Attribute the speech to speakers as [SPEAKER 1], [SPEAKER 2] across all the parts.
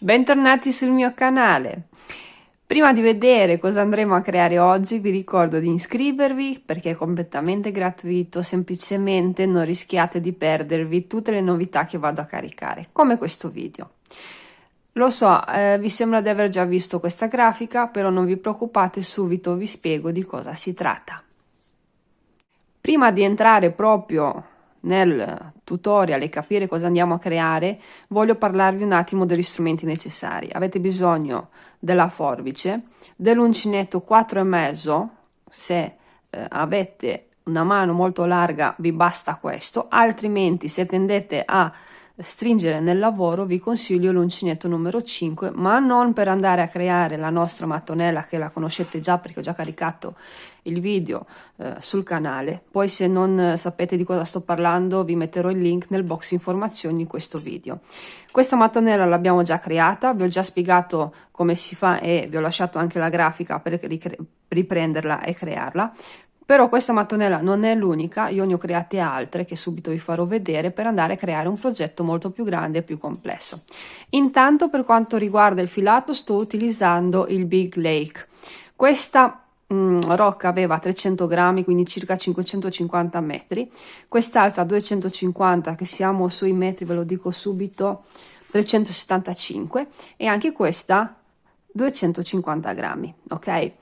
[SPEAKER 1] Bentornati sul mio canale. Prima di vedere cosa andremo a creare oggi vi ricordo di iscrivervi perché è completamente gratuito, semplicemente non rischiate di perdervi tutte le novità che vado a caricare, come questo video. Lo so, vi sembra di aver già visto questa grafica, però non vi preoccupate, subito vi spiego di cosa si tratta. Prima di entrare proprio nel tutorial e capire cosa andiamo a creare, voglio parlarvi un attimo degli strumenti necessari. Avete bisogno della forbice, dell'uncinetto 4,5, se avete una mano molto larga vi basta questo, altrimenti se tendete a stringere nel lavoro vi consiglio l'uncinetto numero 5, ma non per andare a creare la nostra mattonella che la conoscete già perché ho già caricato il video sul canale. Poi se non sapete di cosa sto parlando vi metterò il link nel box informazioni in questo video. Questa mattonella l'abbiamo già creata, vi ho già spiegato come si fa e vi ho lasciato anche la grafica per riprenderla e crearla. Però questa mattonella non è l'unica, io ne ho create altre che subito vi farò vedere per andare a creare un progetto molto più grande e più complesso. Intanto per quanto riguarda il filato sto utilizzando il Big Lake. Questa rocca aveva 300 grammi, quindi circa 550 metri, quest'altra 250 che siamo sui metri, ve lo dico subito, 375 e anche questa 250 grammi, ok?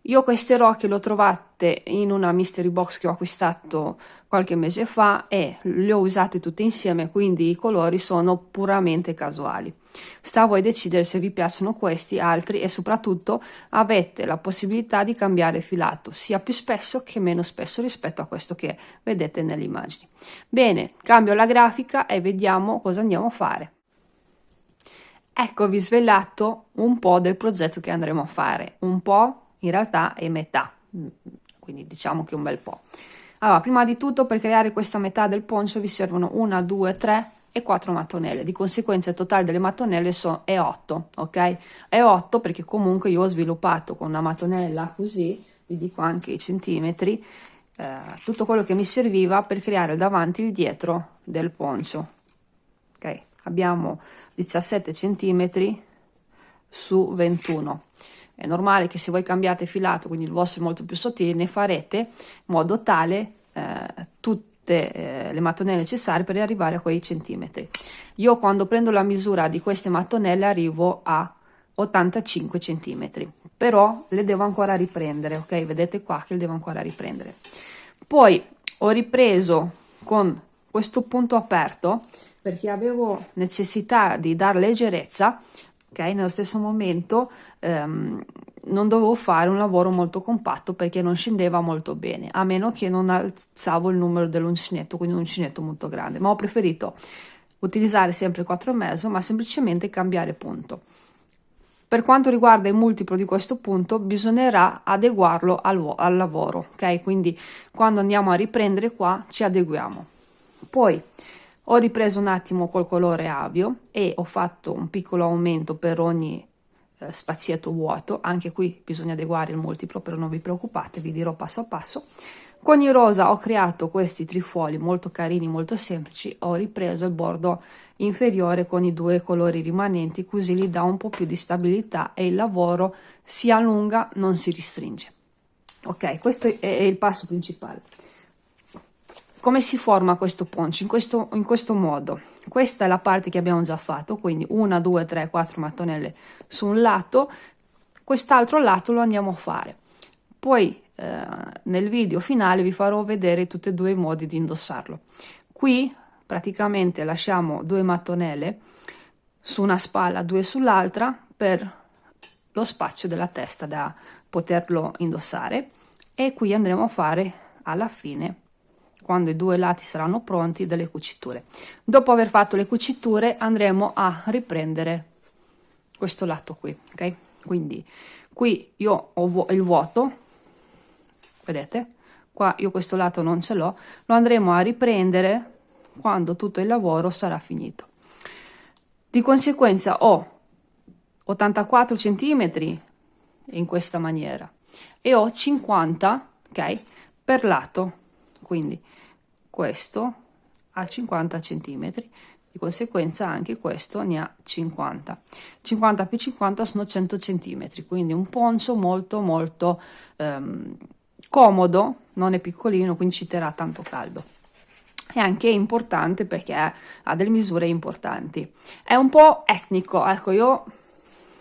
[SPEAKER 1] Io queste rocce le ho trovate in una mystery box che ho acquistato qualche mese fa e le ho usate tutte insieme, quindi i colori sono puramente casuali. Sta a voi decidere se vi piacciono questi, altri e soprattutto avete la possibilità di cambiare filato sia più spesso che meno spesso rispetto a questo che vedete nelle immagini. Bene, cambio la grafica e vediamo cosa andiamo a fare. Eccovi svelato un po' del progetto che andremo a fare, un po' in realtà è metà, quindi diciamo che un bel po'. Allora, prima di tutto per creare questa metà del poncio vi servono 1, 2, 3 e 4 mattonelle, di conseguenza il totale delle mattonelle è 8, ok? È 8 perché comunque io ho sviluppato con una mattonella così, vi dico anche i centimetri, tutto quello che mi serviva per creare il davanti e il dietro del poncio, ok? Abbiamo 17 centimetri su 21. È normale che se voi cambiate filato, quindi il vostro è molto più sottile, ne farete in modo tale tutte le mattonelle necessarie per arrivare a quei centimetri. Io quando prendo la misura di queste mattonelle arrivo a 85 centimetri, però le devo ancora riprendere, ok? Vedete qua che le devo ancora riprendere. Poi ho ripreso con questo punto aperto perché avevo necessità di dare leggerezza, ok? Nello stesso momento non dovevo fare un lavoro molto compatto perché non scendeva molto bene, a meno che non alzavo il numero dell'uncinetto, quindi un uncinetto molto grande, ma ho preferito utilizzare sempre 4,5 ma semplicemente cambiare punto. Per quanto riguarda il multiplo di questo punto bisognerà adeguarlo al lavoro, ok? Quindi quando andiamo a riprendere qua ci adeguiamo. Poi ho ripreso un attimo col colore avio e ho fatto un piccolo aumento per ogni spazietto vuoto, anche qui bisogna adeguare il multiplo, però non vi preoccupate, vi dirò passo a passo. Con il rosa ho creato questi trifoli molto carini, molto semplici, ho ripreso il bordo inferiore con i due colori rimanenti, così gli dà un po' più di stabilità e il lavoro si allunga, non si ristringe. Ok, questo è il passo principale. Come si forma questo poncio? In questo modo. Questa è la parte che abbiamo già fatto, quindi 1, 2, 3, 4 mattonelle su un lato, quest'altro lato lo andiamo a fare. Poi nel video finale vi farò vedere tutti e due i modi di indossarlo. Qui praticamente lasciamo 2 mattonelle su una spalla, 2 sull'altra per lo spazio della testa da poterlo indossare e qui andremo a fare alla fine, quando i due lati saranno pronti, delle cuciture. Dopo aver fatto le cuciture andremo a riprendere questo lato qui, ok? Quindi qui io ho il vuoto, vedete? Qua io questo lato non ce l'ho, lo andremo a riprendere quando tutto il lavoro sarà finito. Di conseguenza ho 84 centimetri in questa maniera e ho 50, ok, per lato, quindi questo a 50 centimetri, di conseguenza anche questo ne ha 50. 50 più 50 sono 100 centimetri, quindi un poncio molto comodo, non è piccolino, quindi ci terrà tanto caldo. È anche importante perché ha delle misure importanti. È un po' etnico, ecco, io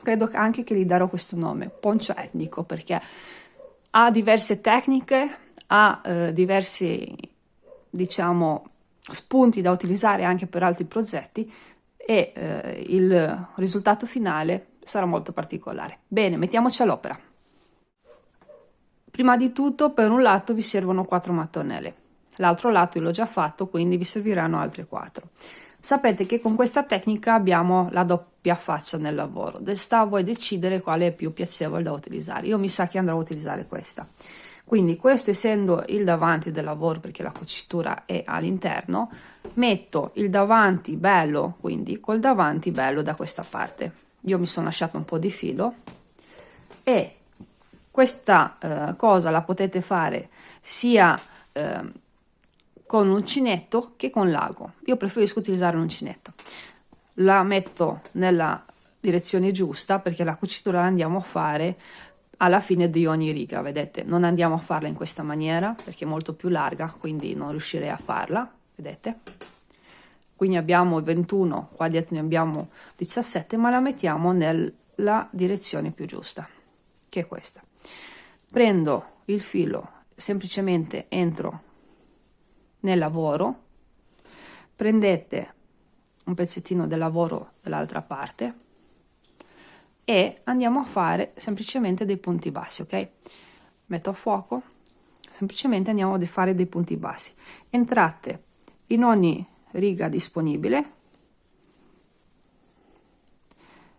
[SPEAKER 1] credo anche che gli darò questo nome, poncio etnico, perché ha diverse tecniche, ha diversi, diciamo, spunti da utilizzare anche per altri progetti e il risultato finale sarà molto particolare. Bene, mettiamoci all'opera. Prima di tutto, per un lato vi servono 4 mattonelle, l'altro lato io l'ho già fatto, quindi vi serviranno altre 4. Sapete che con questa tecnica abbiamo la doppia faccia nel lavoro, sta a voi decidere quale è più piacevole da utilizzare. Io mi sa che andrò a utilizzare questa. Quindi questo essendo il davanti del lavoro, perché la cucitura è all'interno, metto il davanti bello, quindi col davanti bello da questa parte. Io mi sono lasciato un po' di filo e questa cosa la potete fare sia con uncinetto che con l'ago. Io preferisco utilizzare un uncinetto. La metto nella direzione giusta perché la cucitura la andiamo a fare alla fine di ogni riga, vedete? Non andiamo a farla in questa maniera perché è molto più larga, quindi non riuscirei a farla, vedete? Quindi abbiamo 21, qua dietro ne abbiamo 17, ma la mettiamo nella direzione più giusta, che è questa. Prendo il filo, semplicemente entro nel lavoro, prendete un pezzettino del lavoro dall'altra parte e andiamo a fare semplicemente dei punti bassi, ok? Metto a fuoco, semplicemente andiamo a fare dei punti bassi. Entrate in ogni riga disponibile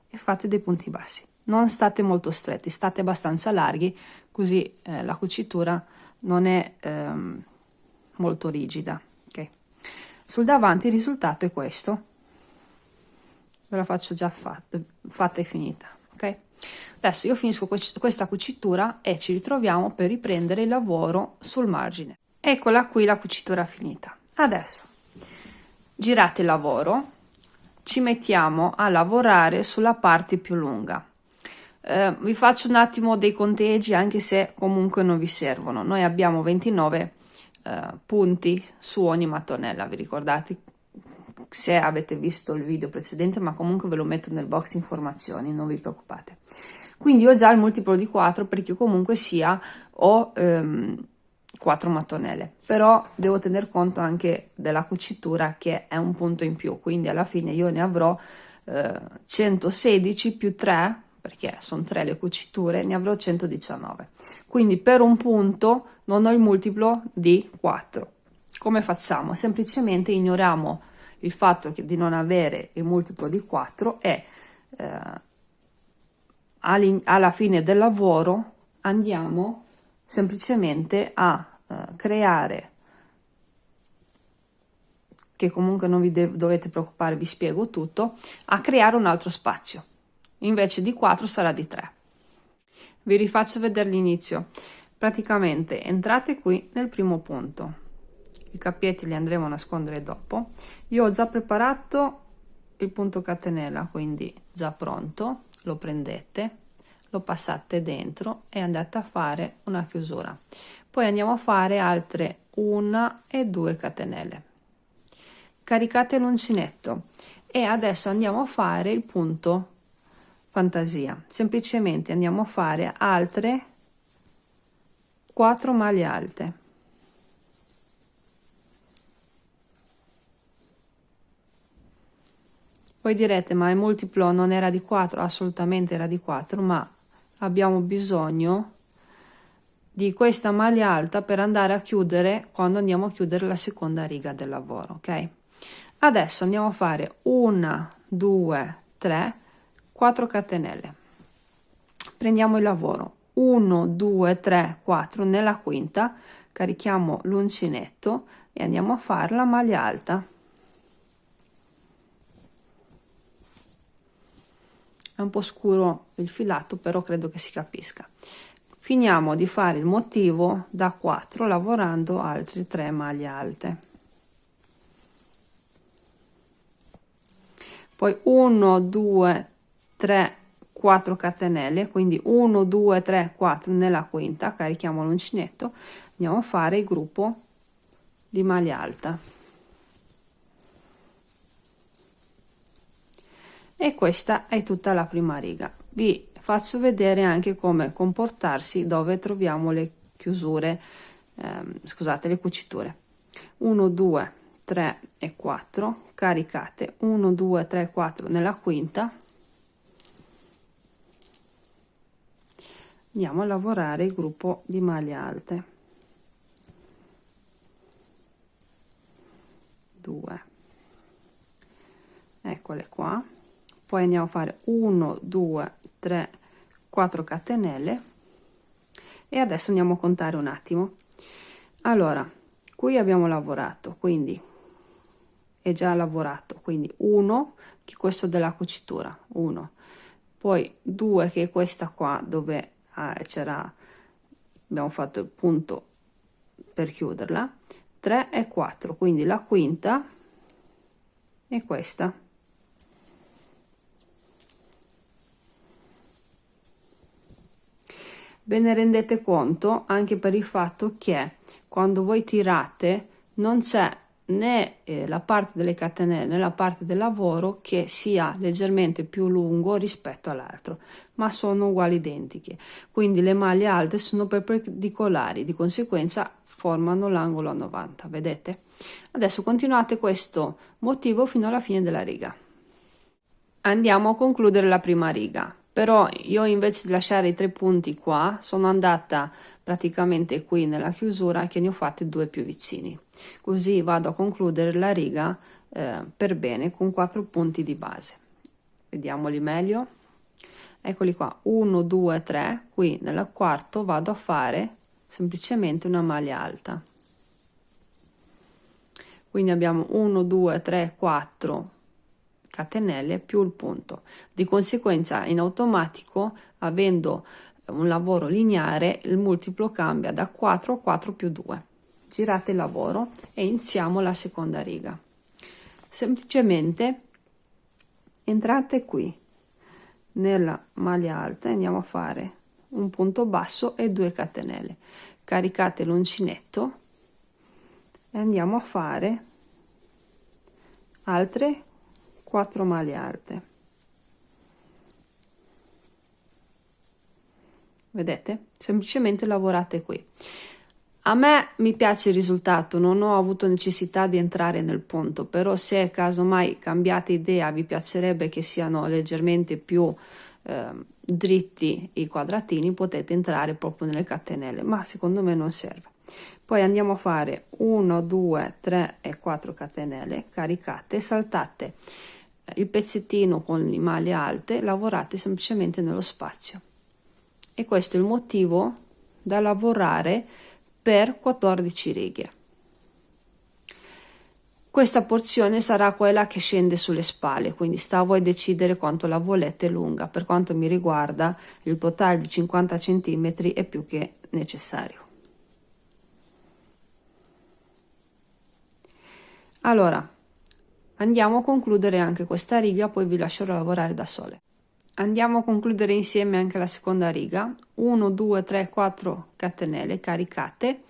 [SPEAKER 1] e fate dei punti bassi. Non state molto stretti, state abbastanza larghi, così la cucitura non è molto rigida, ok? Sul davanti il risultato è questo, ve la faccio già fatta e finita, ok? Adesso io finisco questa cucitura e ci ritroviamo per riprendere il lavoro sul margine. Eccola qui la cucitura finita. Adesso girate il lavoro, ci mettiamo a lavorare sulla parte più lunga. Vi faccio un attimo dei conteggi anche se comunque non vi servono. Noi abbiamo 29 punti su ogni mattonella, vi ricordate se avete visto il video precedente, ma comunque ve lo metto nel box informazioni, non vi preoccupate. Quindi ho già il multiplo di 4 perché comunque sia ho 4 mattonelle, però devo tener conto anche della cucitura che è un punto in più, quindi alla fine io ne avrò 116 più 3, perché sono 3 le cuciture, ne avrò 119. Quindi per un punto non ho il multiplo di 4. Come facciamo? Semplicemente ignoriamo il fatto di non avere il multiplo di 4 e alla fine del lavoro andiamo semplicemente a creare, che comunque non vi dovete preoccupare, vi spiego tutto, a creare un altro spazio. Invece di 4 sarà di 3. Vi rifaccio vedere l'inizio. Praticamente entrate qui nel primo punto, i cappietti li andremo a nascondere dopo. Io ho già preparato il punto catenella, quindi già pronto, lo prendete, lo passate dentro e andate a fare una chiusura. Poi andiamo a fare altre 1 e 2 catenelle. Caricate l'uncinetto e adesso andiamo a fare il punto fantasia. Semplicemente andiamo a fare altre 4 maglie alte. Poi direte, ma il multiplo non era di 4? Assolutamente era di 4, ma abbiamo bisogno di questa maglia alta per andare a chiudere quando andiamo a chiudere la seconda riga del lavoro, ok? Adesso andiamo a fare 1, 2, 3, 4 catenelle. Prendiamo il lavoro 1, 2, 3, 4, nella quinta carichiamo l'uncinetto e andiamo a fare la maglia alta. È un po' scuro il filato, però credo che si capisca. Finiamo di fare il motivo da 4 lavorando altre 3 maglie alte. poi 1 2 3 4 catenelle, quindi 1 2 3 4 nella quinta, carichiamo l'uncinetto, andiamo a fare il gruppo di maglia alta. E questa è tutta la prima riga. Vi faccio vedere anche come comportarsi dove troviamo le chiusure, scusate, le cuciture. 1 2 3 e 4, caricate 1 2 3 4 nella quinta, andiamo a lavorare il gruppo di maglie alte. 2, eccole qua, poi andiamo a fare 1 2 3 4 catenelle e adesso andiamo a contare un attimo. Allora, qui abbiamo lavorato, quindi è già lavorato, quindi 1 che è questo della cucitura, 1, poi 2 che è questa qua dove abbiamo fatto il punto per chiuderla, 3 e 4, quindi la quinta è questa. Ve ne rendete conto anche per il fatto che quando voi tirate non c'è né la parte delle catenelle né la parte del lavoro che sia leggermente più lungo rispetto all'altro, ma sono uguali, identiche, quindi le maglie alte sono perpendicolari, di conseguenza formano l'angolo a 90. Vedete? Adesso continuate questo motivo fino alla fine della riga. Andiamo a concludere la prima riga, però io invece di lasciare i 3 punti qua sono andata praticamente qui nella chiusura che ne ho fatti 2 più vicini, così vado a concludere la riga per bene con 4 punti di base. Vediamoli meglio, eccoli qua, 1 2 3, qui nel quarto vado a fare semplicemente una maglia alta, quindi abbiamo 1 2 3 4 catenelle più il punto, di conseguenza in automatico, avendo un lavoro lineare, il multiplo cambia da 4 a 4 più 2. Girate il lavoro e iniziamo la seconda riga. Semplicemente entrate qui nella maglia alta e andiamo a fare un punto basso e 2 catenelle, caricate l'uncinetto e andiamo a fare altre 4 maglie alte. Vedete? Semplicemente lavorate qui. A me mi piace il risultato, non ho avuto necessità di entrare nel punto, però se casomai cambiate idea, vi piacerebbe che siano leggermente più dritti i quadratini, potete entrare proprio nelle catenelle, ma secondo me non serve. Poi andiamo a fare 1 2 3 e 4 catenelle, caricate, saltate il pezzettino con le maglie alte, lavorate semplicemente nello spazio, e questo è il motivo da lavorare per 14 righe. Questa porzione sarà quella che scende sulle spalle, quindi sta a voi decidere quanto la volete lunga. Per quanto mi riguarda, il totale di 50 cm è più che necessario. Allora, andiamo a concludere anche questa riga, poi vi lascerò lavorare da sole. Andiamo a concludere insieme anche la seconda riga. 1 2 3 4 catenelle caricate,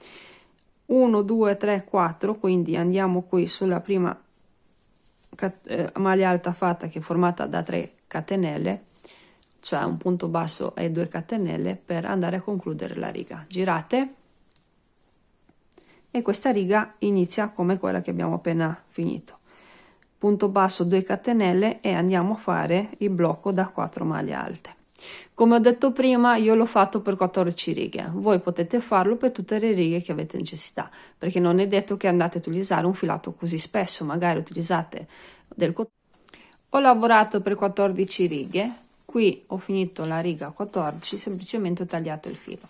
[SPEAKER 1] 1 2 3 4, quindi andiamo qui sulla prima maglia alta fatta, che è formata da 3 catenelle, cioè un punto basso e 2 catenelle, per andare a concludere la riga. Girate e questa riga inizia come quella che abbiamo appena finito, punto basso 2 catenelle e andiamo a fare il blocco da 4 maglie alte. Come ho detto prima, io l'ho fatto per 14 righe, voi potete farlo per tutte le righe che avete necessità, perché non è detto che andate a utilizzare un filato così spesso, magari utilizzate del cotone. Ho lavorato per 14 righe, qui ho finito la riga 14, semplicemente ho tagliato il filo.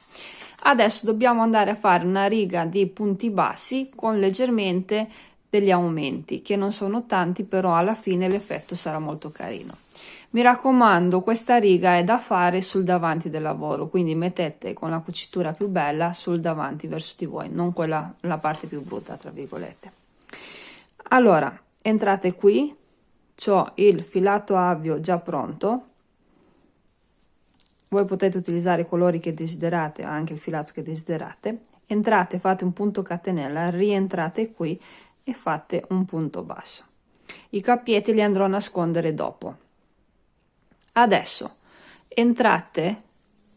[SPEAKER 1] Adesso dobbiamo andare a fare una riga di punti bassi con leggermente degli aumenti, che non sono tanti, però alla fine l'effetto sarà molto carino. Mi raccomando, questa riga è da fare sul davanti del lavoro, quindi mettete con la cucitura più bella sul davanti verso di voi, non quella, la parte più brutta tra virgolette. Allora, entrate qui, c'ho il filato avio già pronto. Voi potete utilizzare i colori che desiderate, anche il filato che desiderate. Entrate, fate un punto catenella, rientrate qui e fate un punto basso. I cappietti li andrò a nascondere dopo. Adesso entrate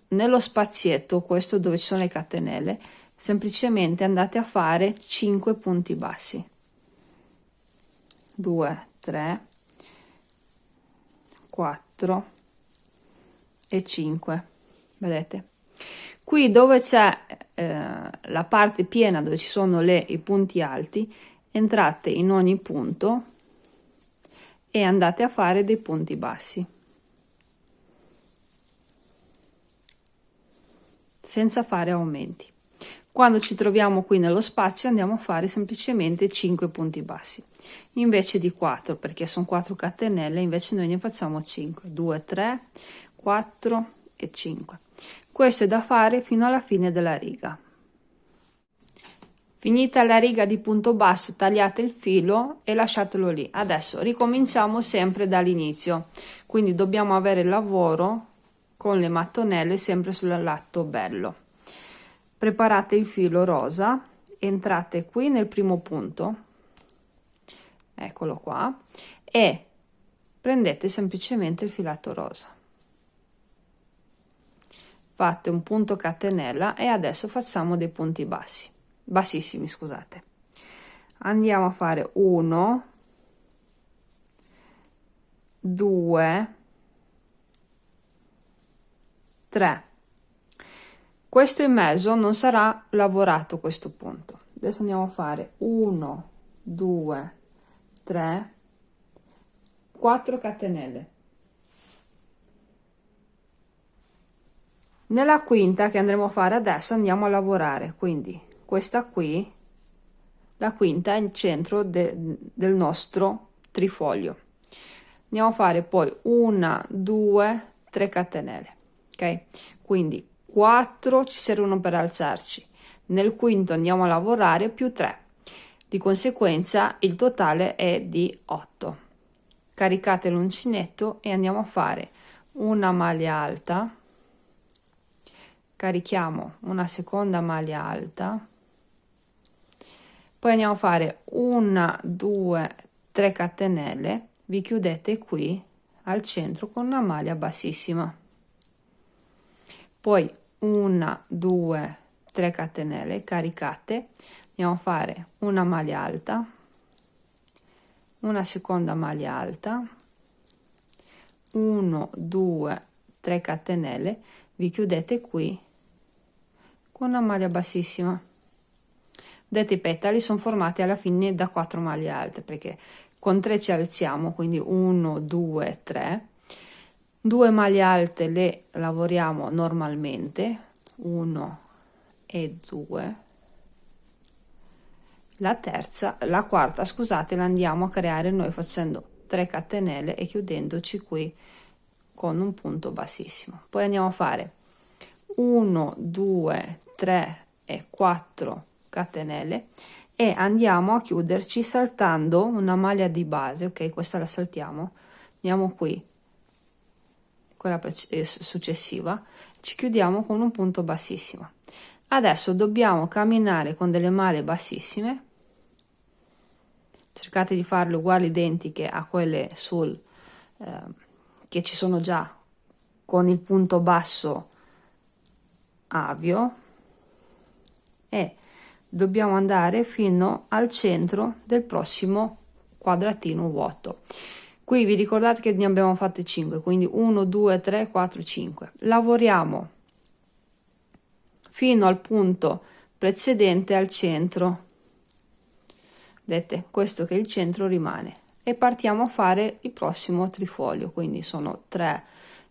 [SPEAKER 1] nello spazietto, questo dove ci sono le catenelle, semplicemente andate a fare 5 punti bassi. 2, 3, 4 e 5. Vedete? Qui dove c'è la parte piena, dove ci sono i punti alti, entrate in ogni punto e andate a fare dei punti bassi, senza fare aumenti. Quando ci troviamo qui nello spazio andiamo a fare semplicemente 5 punti bassi invece di 4, perché sono 4 catenelle, invece noi ne facciamo 5. 2, 3, 4 e 5. Questo è da fare fino alla fine della riga. Finita la riga di punto basso, tagliate il filo e lasciatelo lì. Adesso ricominciamo sempre dall'inizio, quindi dobbiamo avere il lavoro con le mattonelle sempre sul lato bello. Preparate il filo rosa, entrate qui nel primo punto, eccolo qua, e prendete semplicemente il filato rosa. Fate un punto catenella e adesso facciamo dei punti bassissimi, scusate. Andiamo a fare 1, 2, 3. Questo in mezzo non sarà lavorato, questo punto. Adesso andiamo a fare 1, 2, 3, 4 catenelle. Nella quinta che andremo a fare adesso andiamo a lavorare, quindi questa qui, la quinta è il centro del nostro trifoglio. Andiamo a fare poi 1, 2, 3 catenelle, ok? Quindi 4 ci servono per alzarci, nel quinto andiamo a lavorare più 3, di conseguenza il totale è di 8. Caricate l'uncinetto e andiamo a fare una maglia alta, carichiamo una seconda maglia alta, poi andiamo a fare 1, 2, 3 catenelle, vi chiudete qui al centro con una maglia bassissima, poi 1, 2, 3 catenelle, caricate, andiamo a fare una maglia alta, una seconda maglia alta, 1, 2, 3 catenelle, vi chiudete qui con una maglia bassissima. Vedete, i petali sono formati alla fine da 4 maglie alte, perché con 3 ci alziamo, quindi 1, 2, 3. 2 maglie alte le lavoriamo normalmente, 1 e 2. La quarta, scusate, la andiamo a creare noi facendo 3 catenelle e chiudendoci qui con un punto bassissimo. Poi andiamo a fare 1, 2, 3 e 4 catenelle e andiamo a chiuderci saltando una maglia di base, ok? Questa la saltiamo, andiamo qui, quella successiva, ci chiudiamo con un punto bassissimo. Adesso dobbiamo camminare con delle maglie bassissime, cercate di farle uguali, identiche a quelle che ci sono già con il punto basso avio, e dobbiamo andare fino al centro del prossimo quadratino vuoto. Qui vi ricordate che ne abbiamo fatte 5, quindi 1, 2, 3, 4, 5. Lavoriamo fino al punto precedente al centro, vedete, questo che è il centro rimane, e partiamo a fare il prossimo trifoglio, quindi sono 3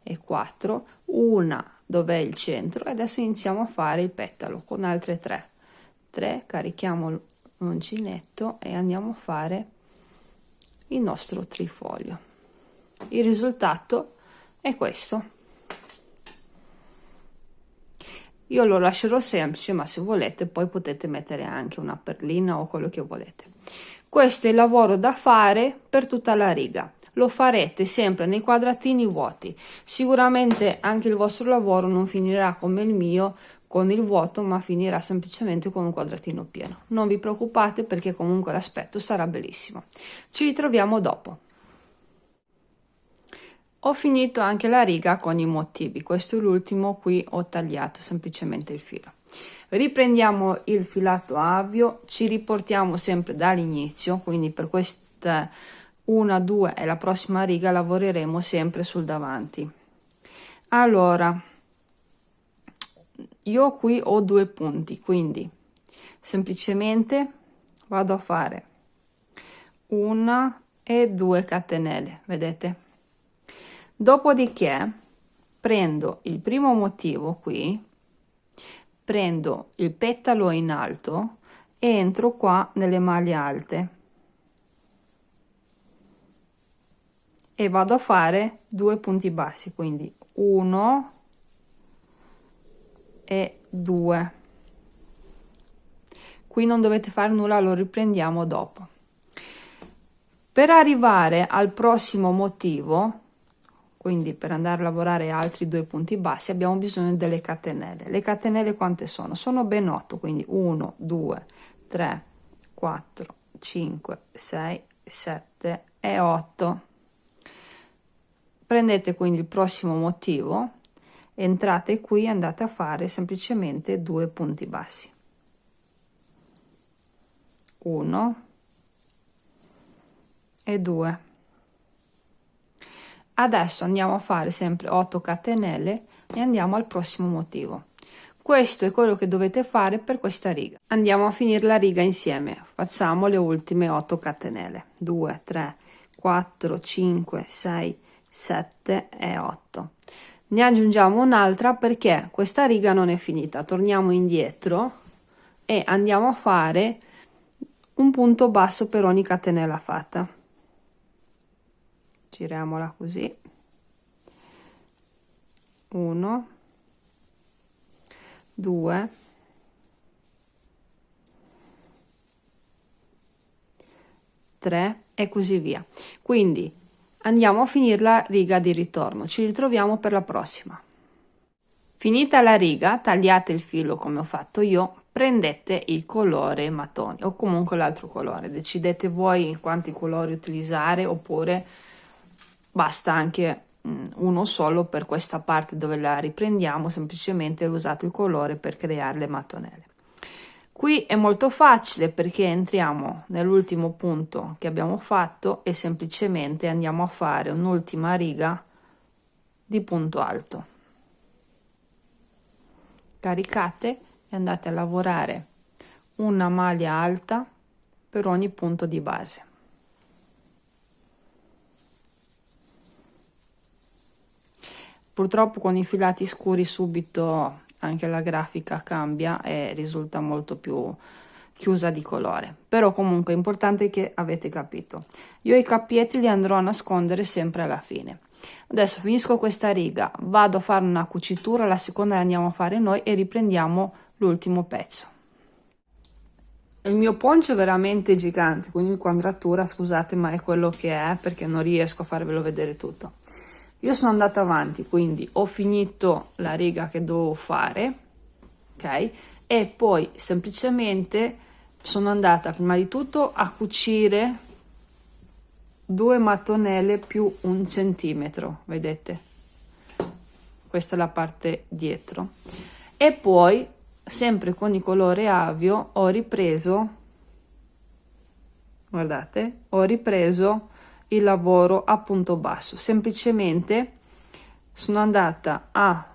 [SPEAKER 1] e 4, una dove è il centro, e adesso iniziamo a fare il petalo con altre 3, carichiamo l'uncinetto e andiamo a fare il nostro trifoglio. Il risultato è questo. Io lo lascerò semplice, ma se volete poi potete mettere anche una perlina o quello che volete. Questo è il lavoro da fare per tutta la riga. lo farete sempre nei quadratini vuoti. Sicuramente anche il vostro lavoro non finirà come il mio con il vuoto, ma finirà semplicemente con un quadratino pieno. Non vi preoccupate, perché comunque l'aspetto sarà bellissimo. Ci ritroviamo dopo. Ho finito anche la riga con i motivi, questo è l'ultimo, qui ho tagliato semplicemente il filo. Riprendiamo il filato avio, ci riportiamo sempre dall'inizio, quindi per questa 1, 2 e la prossima riga lavoreremo sempre sul davanti. Allora, io qui ho 2 punti, quindi semplicemente vado a fare 1 e 2 catenelle, vedete? Dopodiché prendo il primo motivo qui, prendo il petalo in alto e entro qua nelle maglie alte e vado a fare 2 punti bassi, quindi 1 e 2. Qui non dovete fare nulla, lo riprendiamo dopo. Per arrivare al prossimo motivo, quindi per andare a lavorare altri 2 punti bassi, abbiamo bisogno delle catenelle. Le catenelle quante sono? Sono ben 8, quindi 1, 2, 3, 4, 5, 6, 7 e 8. Prendete quindi il prossimo motivo, entrate qui e andate a fare semplicemente 2 punti bassi. 1 e 2. Adesso andiamo a fare sempre 8 catenelle e andiamo al prossimo motivo. Questo è quello che dovete fare per questa riga. Andiamo a finire la riga insieme. Facciamo le ultime 8 catenelle. 2, 3, 4, 5, 6, 7 e 8. Ne aggiungiamo un'altra perché questa riga non è finita. Torniamo indietro e andiamo a fare un punto basso per ogni catenella fatta. Giriamola così. 1, 2, 3 e così via. Quindi andiamo a finire la riga di ritorno. Ci ritroviamo per la prossima. Finita la riga, tagliate il filo come ho fatto io, prendete il colore mattone o comunque l'altro colore, decidete voi quanti colori utilizzare, oppure basta anche uno solo per questa parte dove la riprendiamo, semplicemente usate il colore per creare le mattonelle. Qui è molto facile perché entriamo nell'ultimo punto che abbiamo fatto e semplicemente andiamo a fare un'ultima riga di punto alto. Caricate e andate a lavorare una maglia alta per ogni punto di base. Purtroppo con i filati scuri subito anche la grafica cambia e risulta molto più chiusa di colore, però comunque è importante che avete capito. Io i cappietti li andrò a nascondere sempre alla fine. Adesso finisco questa riga, vado a fare una cucitura, la seconda la andiamo a fare noi e riprendiamo l'ultimo pezzo. Il mio poncio è veramente gigante, quindi inquadratura, scusate, ma è quello che è perché non riesco a farvelo vedere tutto. Io sono andata avanti, quindi ho finito la riga che dovevo fare, ok? E poi semplicemente sono andata prima di tutto a cucire 2 mattonelle più 1 centimetro, vedete? Questa è la parte dietro. E poi, sempre con il colore avio, ho ripreso, guardate, ho ripreso il lavoro a punto basso. Semplicemente sono andata a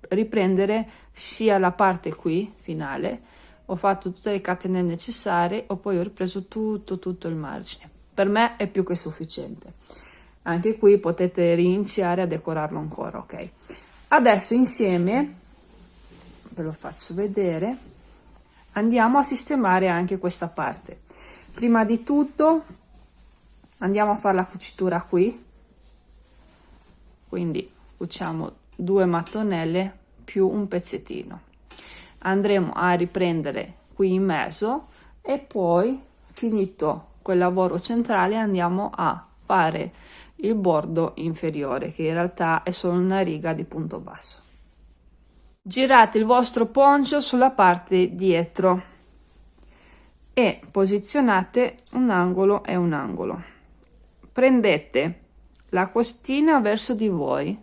[SPEAKER 1] riprendere sia la parte qui finale, ho fatto tutte le catenelle necessarie e poi ho ripreso tutto il margine. Per me è più che sufficiente. Anche qui potete riniziare a decorarlo ancora, ok? Adesso insieme, ve lo faccio vedere, andiamo a sistemare anche questa parte. Prima di tutto andiamo a fare la cucitura qui, quindi cuciamo 2 mattonelle più un pezzettino, andremo a riprendere qui in mezzo e poi finito quel lavoro centrale, andiamo a fare il bordo inferiore, che in realtà è solo una riga di punto basso. Girate il vostro poncio sulla parte dietro e posizionate un angolo e un angolo. Prendete la costina verso di voi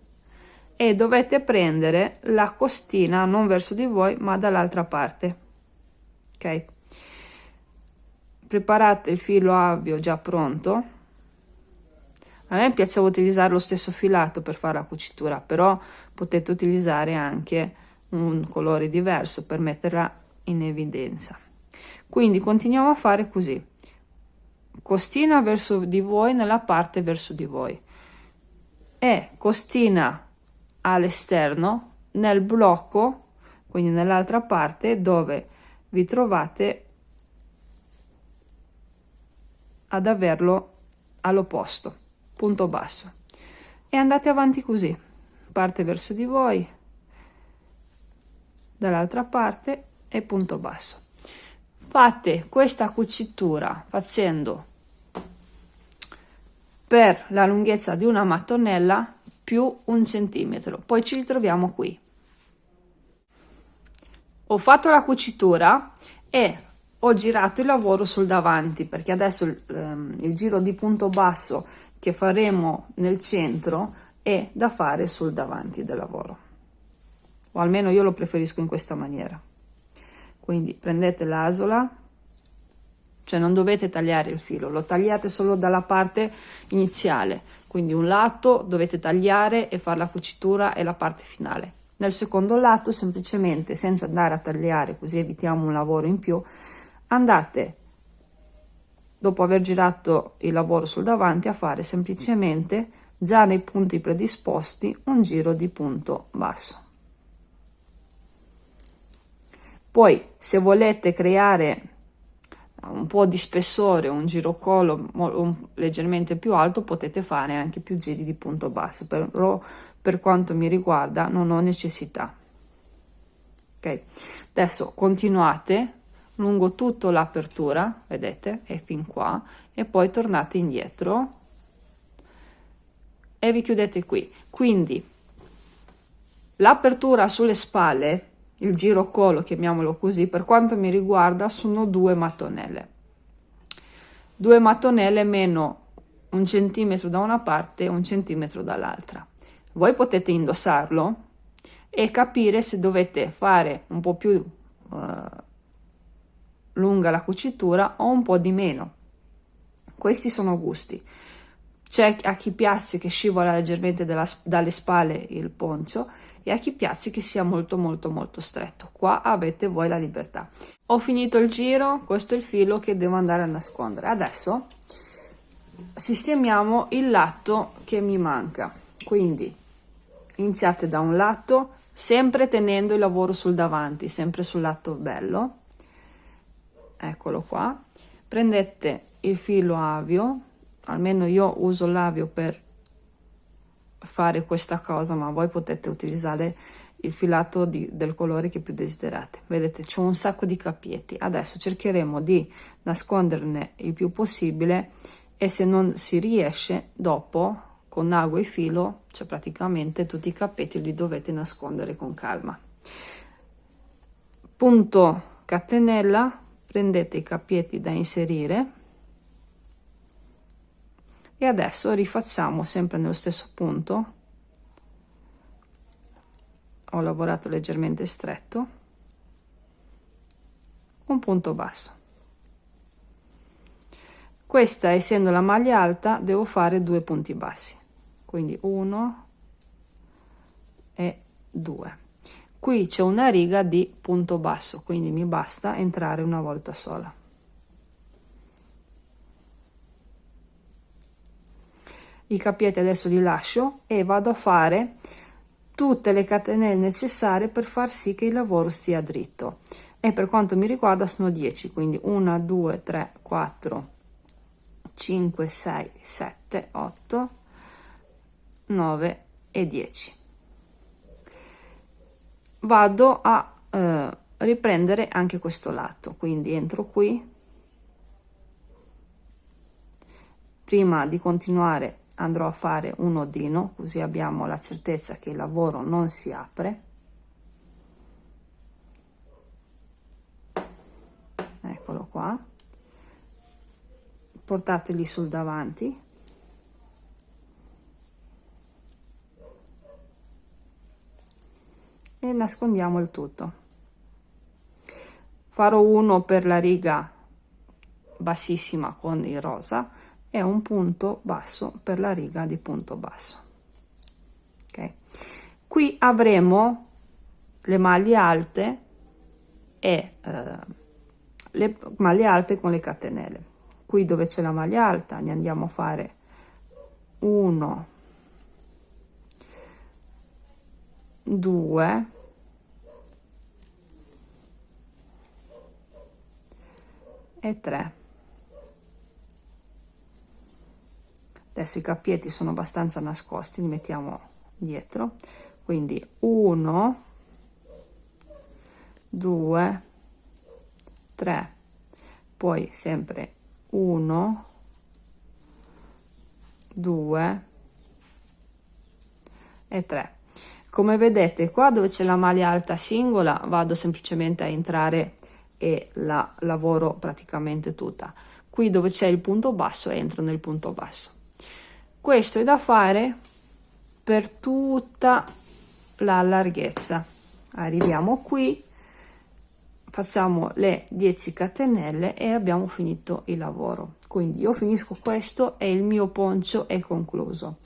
[SPEAKER 1] e dovete prendere la costina non verso di voi ma dall'altra parte. Ok, preparate il filo avio già pronto. A me piaceva utilizzare lo stesso filato per fare la cucitura, però potete utilizzare anche un colore diverso per metterla in evidenza. Quindi continuiamo a fare così: costina verso di voi nella parte verso di voi e costina all'esterno nel blocco, quindi nell'altra parte dove vi trovate ad averlo all'opposto, punto basso, e andate avanti così, parte verso di voi, dall'altra parte e punto basso. Fate questa cucitura facendo per la lunghezza di una mattonella più 1 centimetro, poi ci ritroviamo qui. Ho fatto la cucitura e ho girato il lavoro sul davanti, perché adesso il giro di punto basso che faremo nel centro è da fare sul davanti del lavoro, o almeno io lo preferisco in questa maniera. Quindi prendete l'asola, cioè non dovete tagliare il filo, lo tagliate solo dalla parte iniziale, quindi un lato dovete tagliare e fare la cucitura e la parte finale. Nel secondo lato, semplicemente, senza andare a tagliare, così evitiamo un lavoro in più, andate, dopo aver girato il lavoro sul davanti, a fare semplicemente, già nei punti predisposti, un giro di punto basso. Poi, se volete creare un po' di spessore, un girocollo leggermente più alto, potete fare anche più giri di punto basso, però per quanto mi riguarda non ho necessità. Ok, adesso continuate lungo tutta l'apertura, vedete, è fin qua, e poi tornate indietro e vi chiudete qui. Quindi l'apertura sulle spalle, il girocollo, chiamiamolo così, per quanto mi riguarda sono 2 mattonelle. 2 mattonelle meno 1 centimetro da una parte e 1 centimetro dall'altra. Voi potete indossarlo e capire se dovete fare un po' più lunga la cucitura o un po' di meno. Questi sono gusti. C'è a chi piace che scivola leggermente dalle spalle il poncio e a chi piace che sia molto stretto. Qua avete voi la libertà. Ho finito il giro, questo è il filo che devo andare a nascondere. Adesso sistemiamo il lato che mi manca, quindi iniziate da un lato, sempre tenendo il lavoro sul davanti, sempre sul lato bello, eccolo qua. Prendete il filo avio, almeno io uso l'avio per fare questa cosa, ma voi potete utilizzare il filato del colore che più desiderate. Vedete, c'è un sacco di cappietti. Adesso cercheremo di nasconderne il più possibile e se non si riesce, dopo con ago e filo, cioè praticamente tutti i cappetti li dovete nascondere con calma. Punto catenella, prendete i cappietti da inserire e adesso rifacciamo sempre nello stesso punto. Ho lavorato leggermente stretto, un punto basso. Questa, essendo la maglia alta, devo fare 2 punti bassi, quindi 1 e 2. Qui c'è una riga di punto basso, quindi mi basta entrare una volta sola. I cappietti adesso li lascio e vado a fare tutte le catenelle necessarie per far sì che il lavoro stia dritto, e per quanto mi riguarda sono 10, quindi 1 2 3 4 5 6 7 8 9 e 10. Vado a riprendere anche questo lato, quindi entro qui prima di continuare andrò a fare un nodino, così abbiamo la certezza che il lavoro non si apre. Eccolo qua, portateli sul davanti e nascondiamo il tutto. Farò uno per la riga bassissima con il rosa e un punto basso per la riga di punto basso. Ok, qui avremo le maglie alte e le maglie alte con le catenelle. Qui dove c'è la maglia alta ne andiamo a fare 1, 2 e 3. Adesso i cappietti sono abbastanza nascosti, li mettiamo dietro, quindi 1, 2, 3, poi sempre 1, 2 e 3. Come vedete qua dove c'è la maglia alta singola vado semplicemente a entrare e la lavoro praticamente tutta. Qui dove c'è il punto basso entro nel punto basso. Questo è da fare per tutta la larghezza. Arriviamo qui, facciamo le 10 catenelle e abbiamo finito il lavoro. Quindi io finisco questo e il mio poncio è concluso.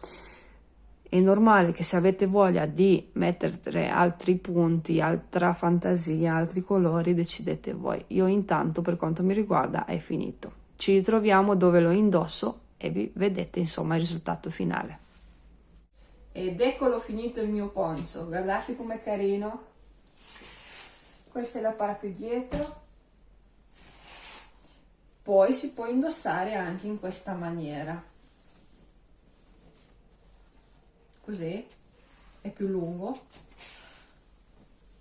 [SPEAKER 1] È normale che se avete voglia di mettere altri punti, altra fantasia, altri colori, decidete voi. Io intanto per quanto mi riguarda è finito. Ci ritroviamo dove lo indosso e vi vedete insomma il risultato finale. Ed eccolo finito il mio poncio, guardate com'è carino. Questa è la parte dietro. Poi si può indossare anche in questa maniera. Così è più lungo.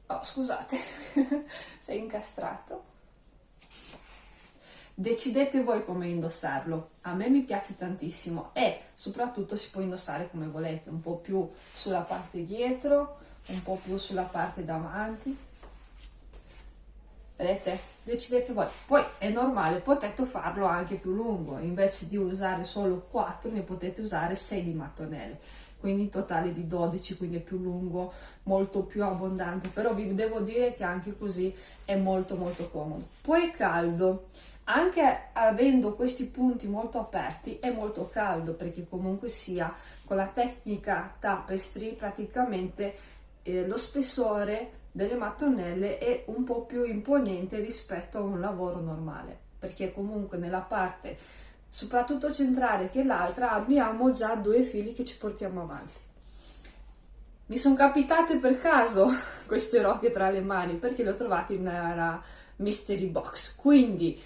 [SPEAKER 1] Oh, scusate, sei incastrato. Decidete voi come indossarlo. A me mi piace tantissimo e soprattutto si può indossare come volete, un po' più sulla parte dietro, un po' più sulla parte davanti. Vedete? Decidete voi. Poi è normale, potete farlo anche più lungo, invece di usare solo 4 ne potete usare 6 di mattonelle, quindi in totale di 12, quindi è più lungo, molto più abbondante, però vi devo dire che anche così è molto molto comodo. Poi è caldo, anche avendo questi punti molto aperti è molto caldo, perché comunque sia con la tecnica tapestry praticamente lo spessore delle mattonelle è un po' più imponente rispetto a un lavoro normale, perché comunque nella parte soprattutto centrale che l'altra abbiamo già 2 fili che ci portiamo avanti. Mi sono capitate per caso queste rocche tra le mani perché le ho trovate in una mystery box, quindi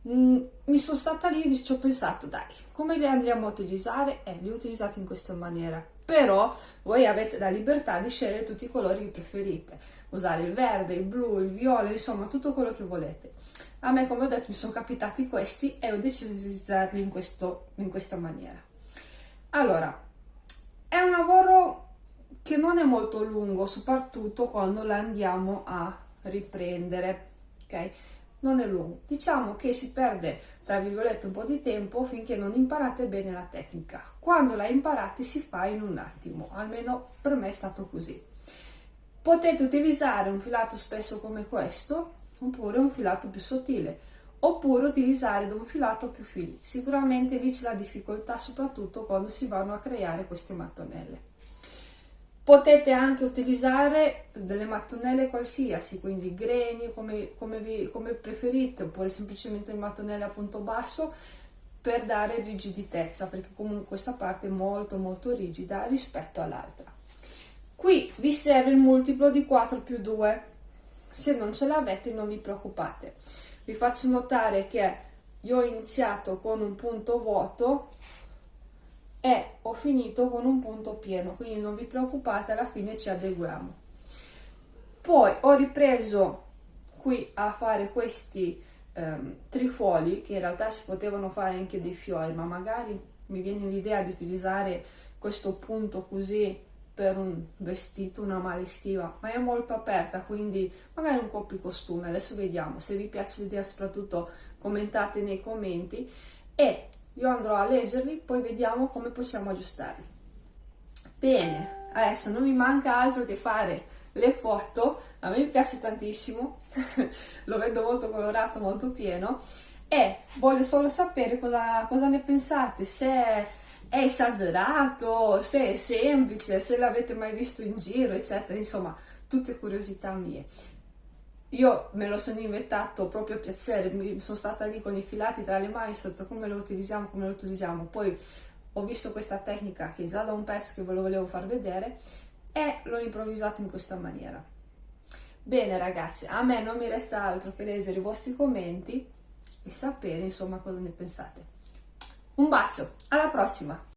[SPEAKER 1] mi sono stata lì e ci ho pensato, dai, come le andremo a utilizzare? Le ho utilizzate in questa maniera, però voi avete la libertà di scegliere tutti i colori che preferite, usare il verde, il blu, il viola, insomma tutto quello che volete. A me, come ho detto, mi sono capitati questi e ho deciso di utilizzarli in questa maniera. Allora, è un lavoro che non è molto lungo, soprattutto quando la andiamo a riprendere, ok? Non è lungo. Diciamo che si perde, tra virgolette, un po' di tempo finché non imparate bene la tecnica. Quando la imparate si fa in un attimo, almeno per me è stato così. Potete utilizzare un filato spesso come questo, oppure un filato più sottile, oppure utilizzare un filato più fili. Sicuramente lì c'è la difficoltà, soprattutto quando si vanno a creare queste mattonelle. Potete anche utilizzare delle mattonelle qualsiasi, quindi greni come preferite, oppure semplicemente le mattonelle a punto basso per dare rigiditezza, perché comunque questa parte è molto molto rigida rispetto all'altra. Qui vi serve il multiplo di 4 più 2, se non ce l'avete non vi preoccupate. Vi faccio notare che io ho iniziato con un punto vuoto e ho finito con un punto pieno, quindi non vi preoccupate, alla fine ci adeguiamo. Poi ho ripreso qui a fare questi trifoli, che in realtà si potevano fare anche dei fiori, ma magari mi viene l'idea di utilizzare questo punto così per un vestito, una maglia estiva, ma è molto aperta, quindi magari un copricostume. Adesso vediamo, se vi piace l'idea soprattutto commentate nei commenti e io andrò a leggerli, poi vediamo come possiamo aggiustarli. Bene, adesso non mi manca altro che fare le foto. A me piace tantissimo, lo vedo molto colorato, molto pieno, e voglio solo sapere cosa ne pensate, se è esagerato, se è semplice, se l'avete mai visto in giro, eccetera, insomma, tutte curiosità mie. Io me lo sono inventato proprio a piacere, sono stata lì con i filati tra le mani sotto come lo utilizziamo, poi ho visto questa tecnica che già da un pezzo che ve lo volevo far vedere e l'ho improvvisato in questa maniera. Bene ragazzi, a me non mi resta altro che leggere i vostri commenti e sapere insomma cosa ne pensate. Un bacio, alla prossima!